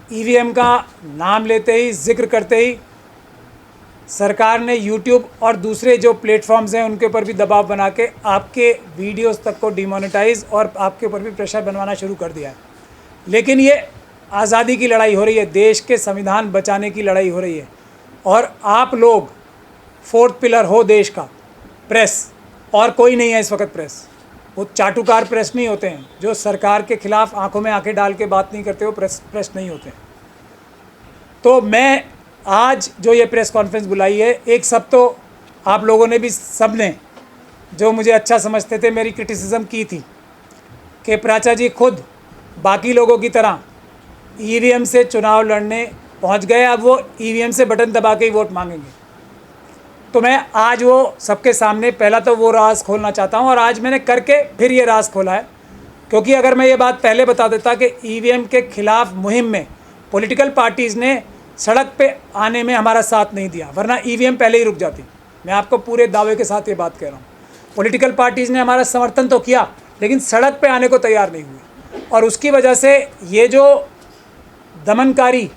EVM का नाम लेते ही, जिक्र करते ही सरकार ने यूट्यूब और दूसरे जो प्लेटफॉर्म्स हैं उनके ऊपर भी दबाव बना के आपके वीडियोस तक को डिमोनेटाइज और आपके ऊपर भी प्रेशर बनवाना शुरू कर दिया है। लेकिन ये आज़ादी की लड़ाई हो रही है, देश के संविधान बचाने की लड़ाई हो रही है, और आप लोग फोर्थ पिलर हो देश का, प्रेस, और कोई नहीं है इस वक्त प्रेस। वो चाटुकार प्रेस नहीं होते हैं जो सरकार के खिलाफ आंखों में आंखें डाल के बात नहीं करते, वो प्रेस नहीं होते हैं। तो मैं आज जो ये प्रेस कॉन्फ्रेंस बुलाई है, एक सब तो आप लोगों ने भी, सब ने जो मुझे अच्छा समझते थे मेरी क्रिटिसिज्म की थी कि प्राचा जी खुद बाकी लोगों की तरह ईवीएम से चुनाव लड़ने पहुंच गए, अब वो ईवीएम से बटन दबा के ही वोट मांगेंगे। तो मैं आज वो सबके सामने पहला तो वो राज खोलना चाहता हूं, और आज मैंने करके फिर ये राज खोला है, क्योंकि अगर मैं ये बात पहले बता देता कि ईवीएम के खिलाफ मुहिम में पॉलिटिकल पार्टीज़ ने सड़क पे आने में हमारा साथ नहीं दिया, वरना ईवीएम पहले ही रुक जाती। मैं आपको पूरे दावे के साथ ये बात कह रहा हूँ। पॉलिटिकल पार्टीज़ ने हमारा समर्थन तो किया, लेकिन सड़क पे आने को तैयार नहीं हुई, और उसकी वजह से ये जो दमनकारी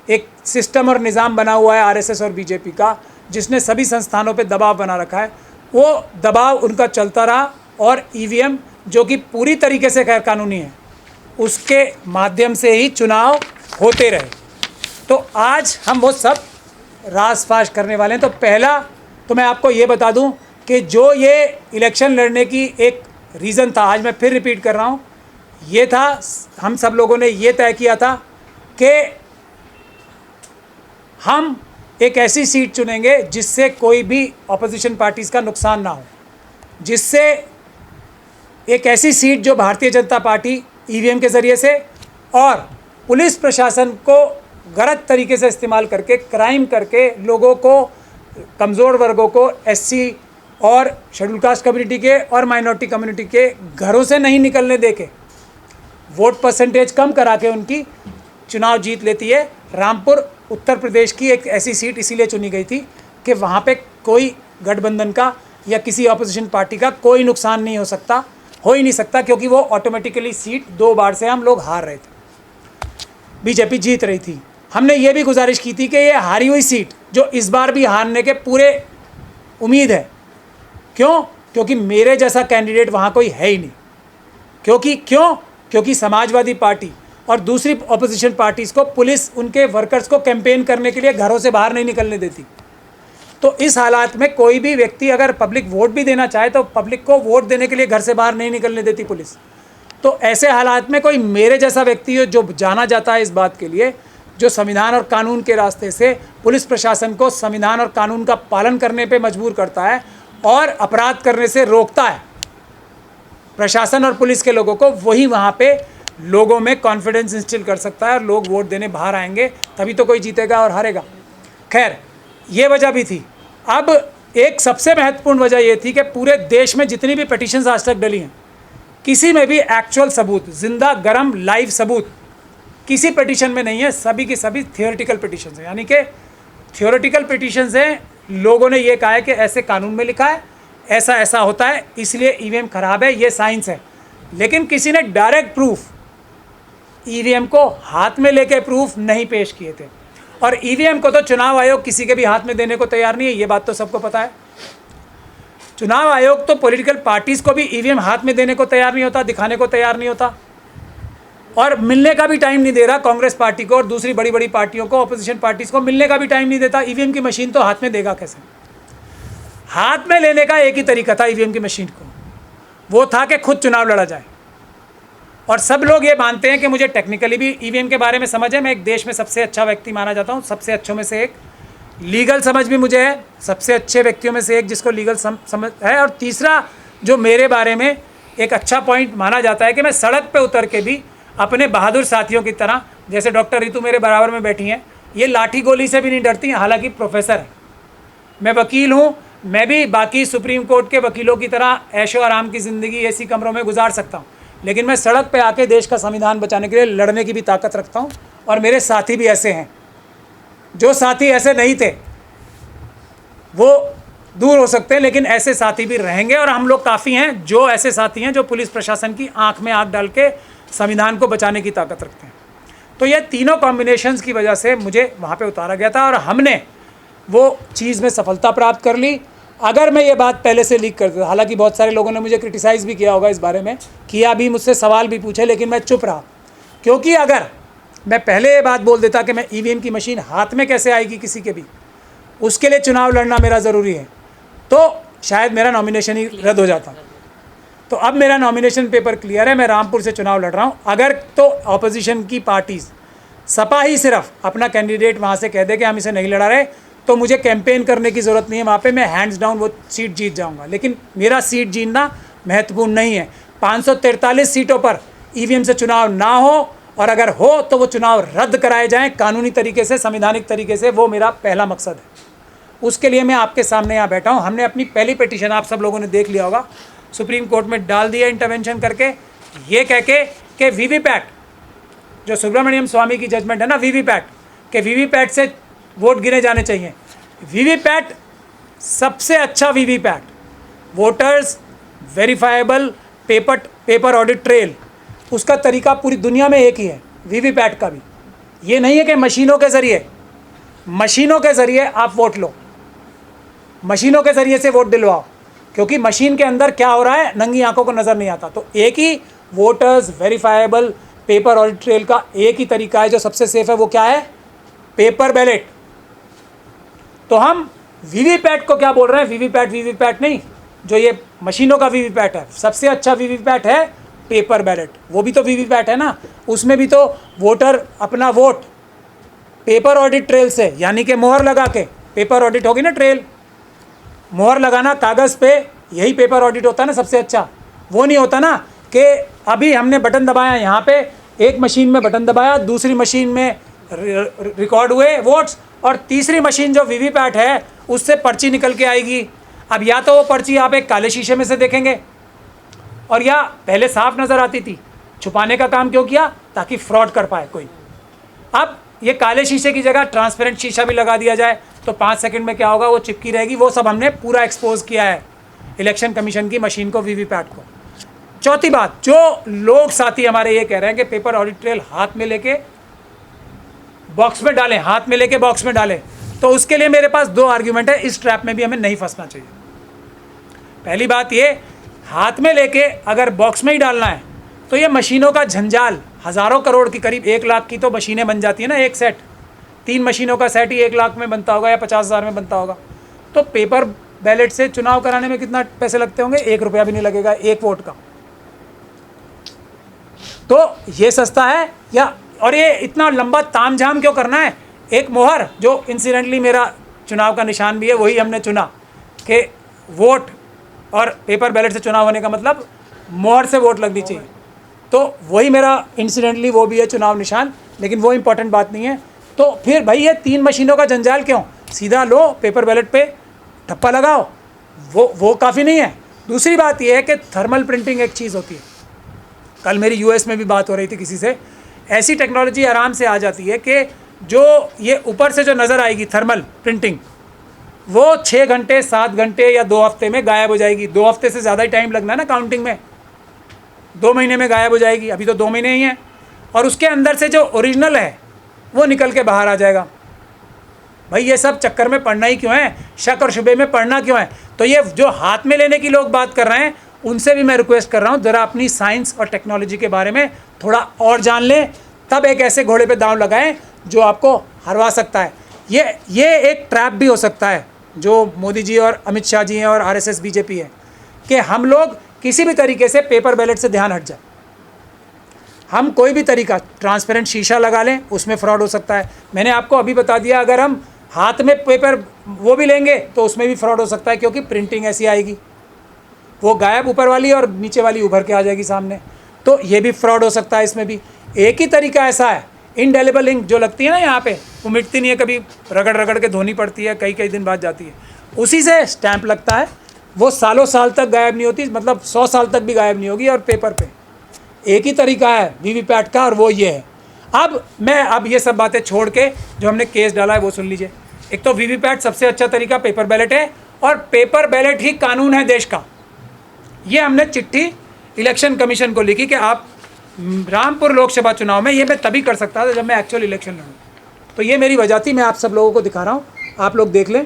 एक सिस्टम और निज़ाम बना हुआ है आरएसएस और बीजेपी का, जिसने सभी संस्थानों पे दबाव बना रखा है, वो दबाव उनका चलता रहा, और ईवीएम जो कि पूरी तरीके से गैर कानूनी है, उसके माध्यम से ही चुनाव होते रहे। तो आज हम वो सब रास फाश करने वाले हैं। तो पहला तो मैं आपको ये बता दूं कि जो ये इलेक्शन लड़ने की एक रीज़न था, आज मैं फिर रिपीट कर रहा हूं, ये था, हम सब लोगों ने ये तय किया था कि हम एक ऐसी सीट चुनेंगे जिससे कोई भी अपोजिशन पार्टीज़ का नुकसान ना हो, जिससे एक ऐसी सीट जो भारतीय जनता पार्टी ईवीएम के ज़रिए से और पुलिस प्रशासन को गलत तरीके से इस्तेमाल करके, क्राइम करके, लोगों को, कमज़ोर वर्गों को, एससी और शेड्यूल कास्ट कम्युनिटी के और माइनॉरिटी कम्युनिटी के घरों से नहीं निकलने दे के, वोट परसेंटेज कम करा के उनकी चुनाव जीत लेती है। रामपुर उत्तर प्रदेश की एक ऐसी सीट इसीलिए चुनी गई थी कि वहाँ पे कोई गठबंधन का या किसी अपोजिशन पार्टी का कोई नुकसान नहीं हो सकता, हो ही नहीं सकता, क्योंकि वो ऑटोमेटिकली सीट 2 बार से हम लोग हार रहे थे, बीजेपी जीत रही थी। हमने ये भी गुजारिश की थी कि ये हारी हुई सीट जो इस बार भी हारने के पूरे उम्मीद है, क्यों? क्योंकि मेरे जैसा कैंडिडेट वहाँ कोई है ही नहीं। क्योंकि समाजवादी पार्टी और दूसरी अपोजिशन पार्टीज़ को पुलिस उनके वर्कर्स को कैंपेन करने के लिए घरों से बाहर नहीं निकलने देती। तो इस हालात में कोई भी व्यक्ति अगर पब्लिक वोट भी देना चाहे तो पब्लिक को वोट देने के लिए घर से बाहर नहीं निकलने देती पुलिस। तो ऐसे हालात में कोई मेरे जैसा व्यक्ति हो जो जाना जाता है इस बात के लिए, जो संविधान और कानून के रास्ते से पुलिस प्रशासन को संविधान और कानून का पालन करने पे मजबूर करता है और अपराध करने से रोकता है प्रशासन और पुलिस के लोगों को, वही वहाँ पे लोगों में कॉन्फिडेंस इंस्टिल कर सकता है और लोग वोट देने बाहर आएंगे, तभी तो कोई जीतेगा और हारेगा। खैर, ये वजह भी थी। अब एक सबसे महत्वपूर्ण वजह ये थी कि पूरे देश में जितनी भी पिटीशंस आज तक डली हैं, किसी में भी एक्चुअल सबूत, जिंदा गरम लाइव सबूत किसी पिटीशन में नहीं है। सभी की सभी थियोरेटिकल पिटीशंस हैं, यानी कि थियोरेटिकल पिटीशंस हैं। लोगों ने ये कहा है कि ऐसे कानून में लिखा है, ऐसा ऐसा होता है, इसलिए ईवीएम खराब है, ये साइंस है। लेकिन किसी ने डायरेक्ट प्रूफ ईवीएम को हाथ में लेके प्रूफ नहीं पेश किए थे, और ईवीएम को तो चुनाव आयोग किसी के भी हाथ में देने को तैयार नहीं है, ये बात तो सबको पता है। चुनाव आयोग तो पॉलिटिकल पार्टीज़ को भी ईवीएम हाथ में देने को तैयार नहीं होता, दिखाने को तैयार नहीं होता, और मिलने का भी टाइम नहीं दे रहा कांग्रेस पार्टी को और दूसरी बड़ी बड़ी पार्टियों को, अपोजिशन पार्टीज़ को मिलने का भी टाइम नहीं देता। ईवीएम की मशीन तो हाथ में देगा कैसे? हाथ में लेने का एक ही तरीका था ईवीएम की मशीन को, वो था कि खुद चुनाव लड़ा जाए। और सब लोग ये मानते हैं कि मुझे टेक्निकली भी ईवीएम के बारे में समझ है, मैं एक देश में सबसे अच्छा व्यक्ति माना जाता हूँ, सबसे अच्छों में से एक। लीगल समझ भी मुझे है, सबसे अच्छे व्यक्तियों में से एक जिसको लीगल समझ है। और तीसरा जो मेरे बारे में एक अच्छा पॉइंट माना जाता है कि मैं सड़क पे उतर के भी अपने बहादुर साथियों की तरह, जैसे डॉक्टर रितु मेरे बराबर में बैठी हैं, ये लाठी गोली से भी नहीं डरती हैं, हालांकि प्रोफेसर है। मैं वकील हूँ, मैं भी बाकी सुप्रीम कोर्ट के वकीलों की तरह ऐशो आराम की ज़िंदगी एसी कमरों में गुजार सकता हूँ, लेकिन मैं सड़क पे आके देश का संविधान बचाने के लिए लड़ने की भी ताकत रखता हूँ। और मेरे साथी भी ऐसे हैं। जो साथी ऐसे नहीं थे वो दूर हो सकते हैं, लेकिन ऐसे साथी भी रहेंगे, और हम लोग काफ़ी हैं जो ऐसे साथी हैं जो पुलिस प्रशासन की आंख में आंख डाल के संविधान को बचाने की ताकत रखते हैं। तो ये तीनों कॉम्बिनेशंस की वजह से मुझे वहाँ पे उतारा गया था और हमने वो चीज़ में सफलता प्राप्त कर ली। अगर मैं ये बात पहले से लीक कर देता, हालांकि बहुत सारे लोगों ने मुझे क्रिटिसाइज़ भी किया होगा इस बारे में, किया भी, मुझसे सवाल भी पूछे, लेकिन मैं चुप रहा, क्योंकि अगर मैं पहले ये बात बोल देता कि मैं ईवीएम की मशीन हाथ में कैसे आएगी किसी के भी, उसके लिए चुनाव लड़ना मेरा ज़रूरी है, तो शायद मेरा नॉमिनेशन ही रद्द हो जाता। तो अब मेरा नॉमिनेशन पेपर क्लियर है, मैं रामपुर से चुनाव लड़ रहा हूँ। अगर तो ऑपोजिशन की पार्टीज़, सपा ही सिर्फ अपना कैंडिडेट वहाँ से कह दे कि हम इसे नहीं लड़ा रहे, तो मुझे कैंपेन करने की ज़रूरत नहीं है, वहाँ पे मैं हैंड्स डाउन वो सीट जीत जाऊँगा। लेकिन मेरा सीट जीतना महत्वपूर्ण नहीं है। 543 सीटों पर ईवीएम से चुनाव ना हो, और अगर हो तो वो चुनाव रद्द कराए जाएँ कानूनी तरीके से, संवैधानिक तरीके से, वो मेरा पहला मकसद है। उसके लिए मैं आपके सामने यहाँ बैठा हूँ। हमने अपनी पहली पिटीशन, आप सब लोगों ने देख लिया होगा, सुप्रीम कोर्ट में डाल दिया इंटरवेंशन करके, ये कह के कि वीवीपैट, जो सुब्रमण्यम स्वामी की जजमेंट है ना, वीवीपैट, कि वीवीपैट से वोट गिने जाने चाहिए। वीवीपैट सबसे अच्छा VVPAT, voters verifiable paper audit trail, उसका तरीका पूरी दुनिया में एक ही है वीवीपैट का भी। ये नहीं है कि मशीनों के ज़रिए आप वोट लो, मशीनों के ज़रिए से वोट दिलवाओ, क्योंकि मशीन के अंदर क्या हो रहा है नंगी आंखों को नज़र नहीं आता। तो एक ही voters verifiable paper audit trail का एक ही तरीका है जो सबसे सेफ है, वो क्या है? Paper ballot. तो हम वीवीपैट को क्या बोल रहे हैं? वीवीपैट नहीं, जो ये मशीनों का वीवीपैट है, सबसे अच्छा वीवीपैट है पेपर बैलेट। वो भी तो वीवीपैट है ना, उसमें भी तो वोटर अपना वोट पेपर ऑडिट ट्रेल से, यानी कि मोहर लगा के, पेपर ऑडिट होगी ना ट्रेल, मोहर लगाना कागज़ पे, यही पेपर ऑडिट होता है ना सबसे अच्छा। वो नहीं होता ना कि अभी हमने बटन दबाया यहाँ पे, एक मशीन में बटन दबाया, दूसरी मशीन में रिकॉर्ड हुए वोट्स, और तीसरी मशीन जो वीवीपैट है उससे पर्ची निकल के आएगी। अब या तो वो पर्ची आप एक काले शीशे में से देखेंगे, और या पहले साफ नज़र आती थी, छुपाने का काम क्यों किया? ताकि फ्रॉड कर पाए कोई। अब ये काले शीशे की जगह ट्रांसपेरेंट शीशा भी लगा दिया जाए तो 5 सेकंड में क्या होगा, वो चिपकी रहेगी। वो सब हमने पूरा एक्सपोज किया है इलेक्शन कमीशन की मशीन को, वीवीपैट को। चौथी बात, जो लोग साथी हमारे ये कह रहे हैं कि पेपर ऑडिट ट्रेल हाथ में लेके बॉक्स में डालें, हाथ में लेके बॉक्स में डालें, तो उसके लिए मेरे पास 2 आर्ग्यूमेंट है। इस ट्रैप में भी हमें नहीं फंसना चाहिए। पहली बात ये, हाथ में लेके अगर बॉक्स में ही डालना है तो ये मशीनों का झंझाल, हज़ारों करोड़ की, करीब 1 लाख की तो मशीनें बन जाती है ना एक सेट, 3 मशीनों का सेट ही 1 लाख में बनता होगा या 50,000 में बनता होगा। तो पेपर बैलेट से चुनाव कराने में कितना पैसे लगते होंगे? 1 रुपया भी नहीं लगेगा एक वोट का। तो ये सस्ता है या, और ये इतना लंबा तामझाम क्यों करना है? एक मोहर, जो इंसिडेंटली मेरा चुनाव का निशान भी है, वही हमने चुना कि वोट और पेपर बैलेट से चुनाव होने का मतलब मोहर से वोट लगनी चाहिए, तो वही मेरा इंसिडेंटली वो भी है चुनाव निशान, लेकिन वो इम्पॉर्टेंट बात नहीं है। तो फिर भाई ये 3 मशीनों का जंजाल क्यों? सीधा लो पेपर बैलेट पे ठप्पा लगाओ, वो काफ़ी नहीं है। दूसरी बात ये है कि थर्मल प्रिंटिंग एक चीज़ होती है, कल मेरी यूएस में भी बात हो रही थी किसी से, ऐसी टेक्नोलॉजी आराम से आ जाती है कि जो ये ऊपर से जो नज़र आएगी थर्मल प्रिंटिंग, वो 6 घंटे 7 घंटे या 2 हफ्ते में गायब हो जाएगी। 2 हफ्ते से ज़्यादा ही टाइम लगना है ना काउंटिंग में, 2 महीने में गायब हो जाएगी। अभी तो 2 महीने ही हैं, और उसके अंदर से जो ओरिजिनल है वो निकल के बाहर आ जाएगा। भाई ये सब चक्कर में पड़ना ही क्यों है? शक और शुबे में पड़ना क्यों है? तो ये जो हाथ में लेने की लोग बात कर रहे हैं, उनसे भी मैं रिक्वेस्ट कर रहा हूँ, ज़रा अपनी साइंस और टेक्नोलॉजी के बारे में थोड़ा और जान लें, तब एक ऐसे घोड़े पे दांव लगाएं जो आपको हरवा सकता है। ये एक ट्रैप भी हो सकता है जो मोदी जी और अमित शाह जी हैं और आरएसएस बीजेपी है, कि हम लोग किसी भी तरीके से पेपर बैलेट से ध्यान हट जाए। हम कोई भी तरीका, ट्रांसपेरेंट शीशा लगा लें, उसमें फ्रॉड हो सकता है। मैंने आपको अभी बता दिया, अगर हम हाथ में पेपर वो भी लेंगे तो उसमें भी फ्रॉड हो सकता है, क्योंकि प्रिंटिंग ऐसी आएगी, वो गायब ऊपर वाली और नीचे वाली उभर के आ जाएगी सामने, तो ये भी फ्रॉड हो सकता है। इसमें भी एक ही तरीका ऐसा है, इनडेलिबल इंक जो लगती है ना यहाँ पे, वो मिटती नहीं है, कभी रगड़ रगड़ के धोनी पड़ती है, कई दिन बाद जाती है, उसी से स्टैंप लगता है, वो सालों साल तक गायब नहीं होती, मतलब 100 साल तक भी गायब नहीं होगी। और पेपर पे एक ही तरीका है वीवीपैट का, और वो ये है। अब ये सब बातें छोड़ के जो हमने केस डाला है वो सुन लीजिए। एक तो वीवीपैट सबसे अच्छा तरीका पेपर बैलेट है, और पेपर बैलेट ही कानून है देश का। ये हमने चिट्ठी इलेक्शन कमीशन को लिखी कि आप रामपुर लोकसभा चुनाव में ये मैं तभी कर सकता था जब मैं एक्चुअल इलेक्शन लड़ूँ। तो ये मेरी वजह थी, मैं आप सब लोगों को दिखा रहा हूँ, आप लोग देख लें।